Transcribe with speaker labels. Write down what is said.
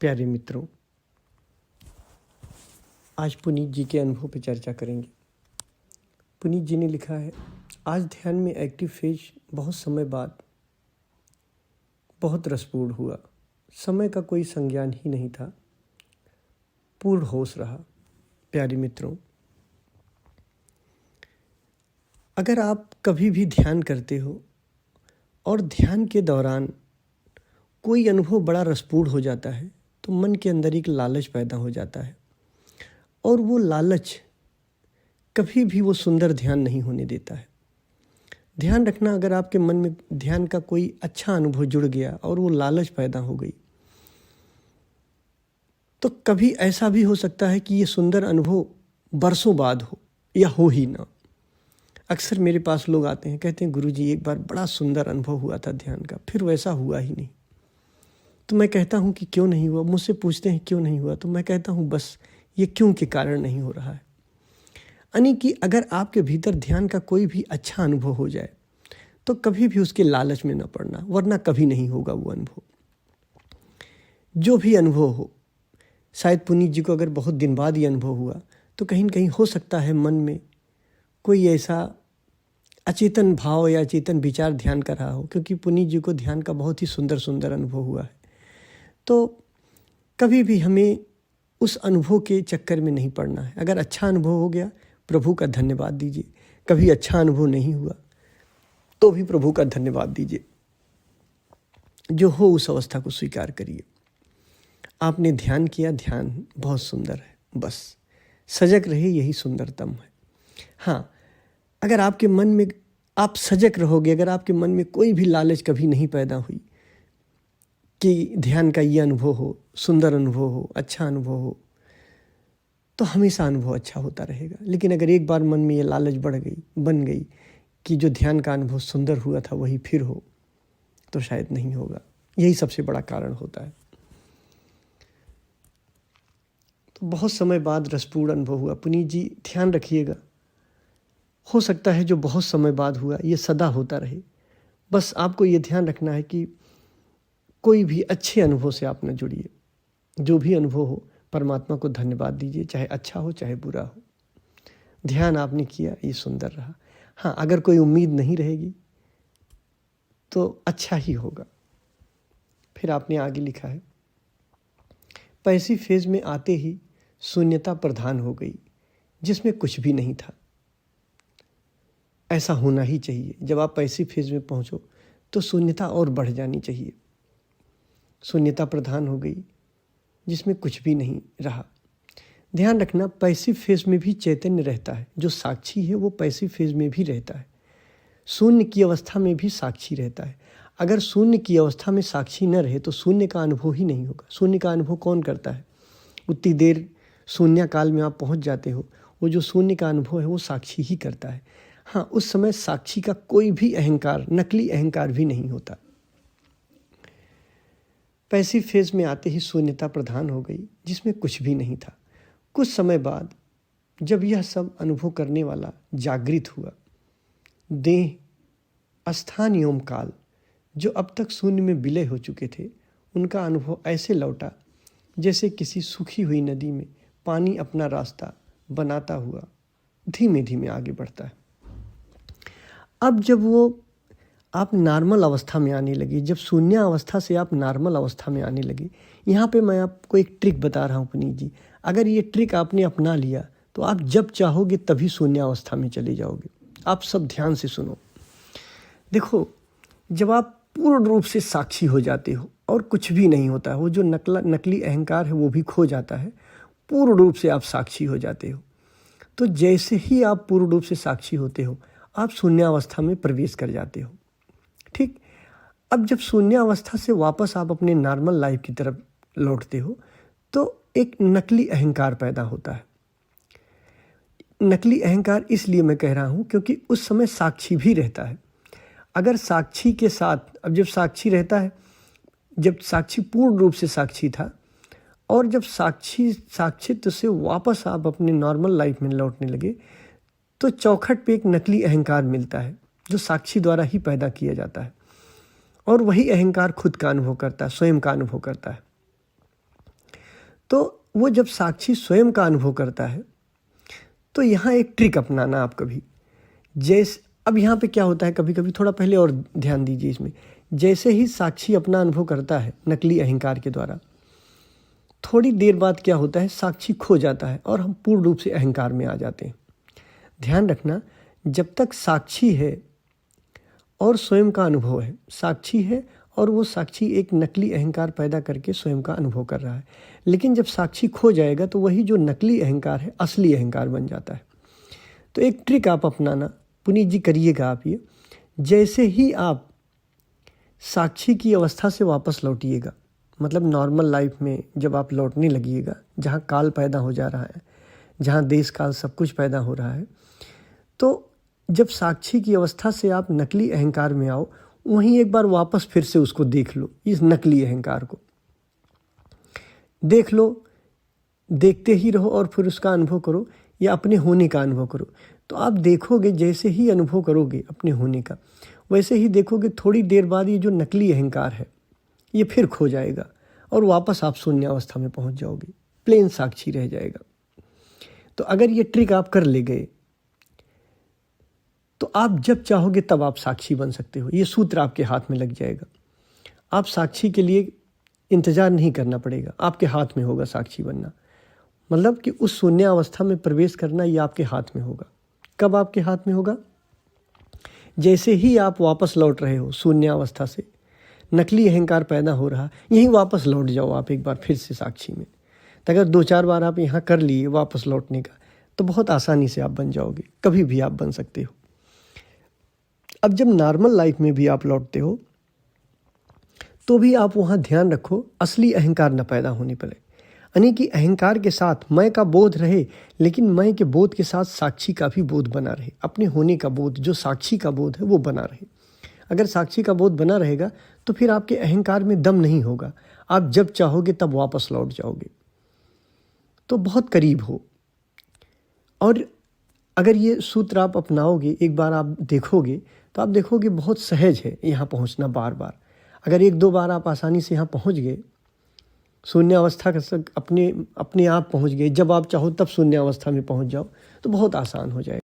Speaker 1: प्यारे मित्रों, आज पुनीत जी के अनुभव पर चर्चा करेंगे। पुनीत जी ने लिखा है, आज ध्यान में एक्टिव फेज बहुत समय बाद बहुत रसपूर्ण हुआ। समय का कोई संज्ञान ही नहीं था, पूर्ण होश रहा। प्यारे मित्रों, अगर आप कभी भी ध्यान करते हो और ध्यान के दौरान कोई अनुभव बड़ा रसपूर्ण हो जाता है तो मन के अंदर एक लालच पैदा हो जाता है और वो लालच कभी भी वो सुंदर ध्यान नहीं होने देता है। ध्यान रखना, अगर आपके मन में ध्यान का कोई अच्छा अनुभव जुड़ गया और वो लालच पैदा हो गई तो कभी ऐसा भी हो सकता है कि ये सुंदर अनुभव बरसों बाद हो या हो ही ना। अक्सर मेरे पास लोग आते हैं, कहते हैं गुरुजी एक बार बड़ा सुंदर अनुभव हुआ था ध्यान का, फिर वैसा हुआ ही नहीं। तो मैं कहता हूँ कि क्यों नहीं हुआ। मुझसे पूछते हैं क्यों नहीं हुआ, तो मैं कहता हूँ बस ये क्यों के कारण नहीं हो रहा है। यानी कि अगर आपके भीतर ध्यान का कोई भी अच्छा अनुभव हो जाए तो कभी भी उसके लालच में न पड़ना, वरना कभी नहीं होगा वो अनुभव। जो भी अनुभव हो, शायद पुनीत जी को अगर बहुत दिन बाद ये अनुभव हुआ तो कहीं न कहीं हो सकता है मन में कोई ऐसा अचेतन भाव या अचेतन विचार ध्यान कर रहा हो, क्योंकि पुनीत जी को ध्यान का बहुत ही सुंदर सुंदर अनुभव हुआ है। तो कभी भी हमें उस अनुभव के चक्कर में नहीं पड़ना है। अगर अच्छा अनुभव हो गया, प्रभु का धन्यवाद दीजिए। कभी अच्छा अनुभव नहीं हुआ तो भी प्रभु का धन्यवाद दीजिए। जो हो उस अवस्था को स्वीकार करिए। आपने ध्यान किया, ध्यान बहुत सुंदर है, बस सजग रहे, यही सुंदरतम है। हाँ, अगर आपके मन में आप सजग रहोगे, अगर आपके मन में कोई भी लालच कभी नहीं पैदा हुई कि ध्यान का ये अनुभव हो, सुंदर अनुभव हो, अच्छा अनुभव हो, तो हमेशा अनुभव अच्छा होता रहेगा। लेकिन अगर एक बार मन में ये लालच बन गई कि जो ध्यान का अनुभव सुंदर हुआ था वही फिर हो, तो शायद नहीं होगा। यही सबसे बड़ा कारण होता है। तो बहुत समय बाद रसपूर्ण अनुभव हुआ। पुनीत जी ध्यान रखिएगा, हो सकता है जो बहुत समय बाद हुआ ये सदा होता रहे। बस आपको ये ध्यान रखना है कि कोई भी अच्छे अनुभव से आप न जुड़िए। जो भी अनुभव हो, परमात्मा को धन्यवाद दीजिए, चाहे अच्छा हो चाहे बुरा हो। ध्यान आपने किया, ये सुंदर रहा। हाँ, अगर कोई उम्मीद नहीं रहेगी तो अच्छा ही होगा। फिर आपने आगे लिखा है, पैसिव फेज में आते ही शून्यता प्रधान हो गई जिसमें कुछ भी नहीं था। ऐसा होना ही चाहिए। जब आप पैसिव फेज में पहुंचो तो शून्यता और बढ़ जानी चाहिए। शून्यता प्रधान हो गई जिसमें कुछ भी नहीं रहा। ध्यान रखना, पैसिव फेज में भी चैतन्य रहता है। जो साक्षी है वो पैसिव फेज में भी रहता है। शून्य की अवस्था में भी साक्षी रहता है। अगर शून्य की अवस्था में साक्षी न रहे तो शून्य का अनुभव ही नहीं होगा। शून्य का अनुभव कौन करता है? उतनी देर शून्य काल में आप पहुंच जाते हो, वो जो शून्य का अनुभव है वो साक्षी ही करता है। हाँ, उस समय साक्षी का कोई भी अहंकार, नकली अहंकार भी नहीं होता। पैसिव फेज में आते ही शून्यता प्रधान हो गई जिसमें कुछ भी नहीं था। कुछ समय बाद जब यह सब अनुभव करने वाला जागृत हुआ, देह, स्थान एवं काल जो अब तक शून्य में विलय हो चुके थे, उनका अनुभव ऐसे लौटा जैसे किसी सूखी हुई नदी में पानी अपना रास्ता बनाता हुआ धीमे धीमे आगे बढ़ता है। अब जब वो आप नॉर्मल अवस्था में आने लगे, जब शून्य अवस्था से आप नॉर्मल अवस्था में आने लगे, यहाँ पे मैं आपको एक ट्रिक बता रहा हूँ पुनीत जी। अगर ये ट्रिक आपने अपना लिया तो आप जब चाहोगे तभी शून्य अवस्था में चले जाओगे। आप सब ध्यान से सुनो। देखो, जब आप पूर्ण रूप से साक्षी हो जाते हो और कुछ भी नहीं होता है, वो जो नकली अहंकार है वो भी खो जाता है, पूर्ण रूप से आप साक्षी हो जाते हो, तो जैसे ही आप पूर्ण रूप से साक्षी होते हो आप शून्य अवस्था में प्रवेश कर जाते हो। ठीक, अब जब शून्य अवस्था से वापस आप अपने नॉर्मल लाइफ की तरफ लौटते हो तो एक नकली अहंकार पैदा होता है। नकली अहंकार इसलिए मैं कह रहा हूँ क्योंकि उस समय साक्षी भी रहता है। अगर साक्षी के साथ, अब जब साक्षी रहता है, जब साक्षी पूर्ण रूप से साक्षी था और जब साक्षित्व से वापस आप अपने नॉर्मल लाइफ में लौटने लगे तो चौखट पे एक नकली अहंकार मिलता है जो साक्षी द्वारा ही पैदा किया जाता है और वही अहंकार खुद का अनुभव करता है, स्वयं का अनुभव करता है। तो वो जब साक्षी स्वयं का अनुभव करता है तो यहाँ एक ट्रिक अपनाना आप कभी, जैसे अब यहाँ पे क्या होता है, कभी कभी थोड़ा पहले और ध्यान दीजिए इसमें, जैसे ही साक्षी अपना अनुभव करता है नकली अहंकार के द्वारा, थोड़ी देर बाद क्या होता है, साक्षी खो जाता है और हम पूर्ण रूप से अहंकार में आ जाते हैं। ध्यान रखना, जब तक साक्षी है और स्वयं का अनुभव है, साक्षी है और वो साक्षी एक नकली अहंकार पैदा करके स्वयं का अनुभव कर रहा है, लेकिन जब साक्षी खो जाएगा तो वही जो नकली अहंकार है असली अहंकार बन जाता है। तो एक ट्रिक आप अपनाना, पुनीत जी करिएगा आप ये, जैसे ही आप साक्षी की अवस्था से वापस लौटिएगा, मतलब नॉर्मल लाइफ में जब आप लौटने लगिएगा, जहाँ काल पैदा हो जा रहा है, जहाँ देश काल सब कुछ पैदा हो रहा है, तो जब साक्षी की अवस्था से आप नकली अहंकार में आओ, वहीं एक बार वापस फिर से उसको देख लो, इस नकली अहंकार को देख लो, देखते ही रहो और फिर उसका अनुभव करो या अपने होने का अनुभव करो। तो आप देखोगे, जैसे ही अनुभव करोगे अपने होने का, वैसे ही देखोगे थोड़ी देर बाद ये जो नकली अहंकार है ये फिर खो जाएगा और वापस आप शून्य अवस्था में पहुंच जाओगे, प्लेन साक्षी रह जाएगा। तो अगर ये ट्रिक आप कर ले गए तो आप जब चाहोगे तब आप साक्षी बन सकते हो। ये सूत्र आपके हाथ में लग जाएगा। आप साक्षी के लिए इंतज़ार नहीं करना पड़ेगा, आपके हाथ में होगा साक्षी बनना। मतलब कि उस शून्य अवस्था में प्रवेश करना ये आपके हाथ में होगा। कब आपके हाथ में होगा? जैसे ही आप वापस लौट रहे हो शून्य अवस्था से, नकली अहंकार पैदा हो रहा, यहीं वापस लौट जाओ आप एक बार फिर से साक्षी में। तो अगर 2-4 बार आप यहाँ कर लिए वापस लौटने का, तो बहुत आसानी से आप बन जाओगे, कभी भी आप बन सकते हो। अब जब नॉर्मल लाइफ में भी आप लौटते हो तो भी आप वहाँ ध्यान रखो असली अहंकार न पैदा होने पाए, यानी कि अहंकार के साथ मैं का बोध रहे, लेकिन मैं के बोध के साथ साक्षी का भी बोध बना रहे, अपने होने का बोध जो साक्षी का बोध है वो बना रहे। अगर साक्षी का बोध बना रहेगा तो फिर आपके अहंकार में दम नहीं होगा, आप जब चाहोगे तब वापस लौट जाओगे, तो बहुत करीब हो। और अगर ये सूत्र आप अपनाओगे, एक बार आप देखोगे तो आप देखोगे बहुत सहज है यहाँ पहुँचना बार बार। अगर 1-2 बार आप आसानी से यहाँ पहुँच गए, शून्य अवस्था का अपने आप पहुँच गए, जब आप चाहो तब शून्य अवस्था में पहुँच जाओ, तो बहुत आसान हो जाएगा।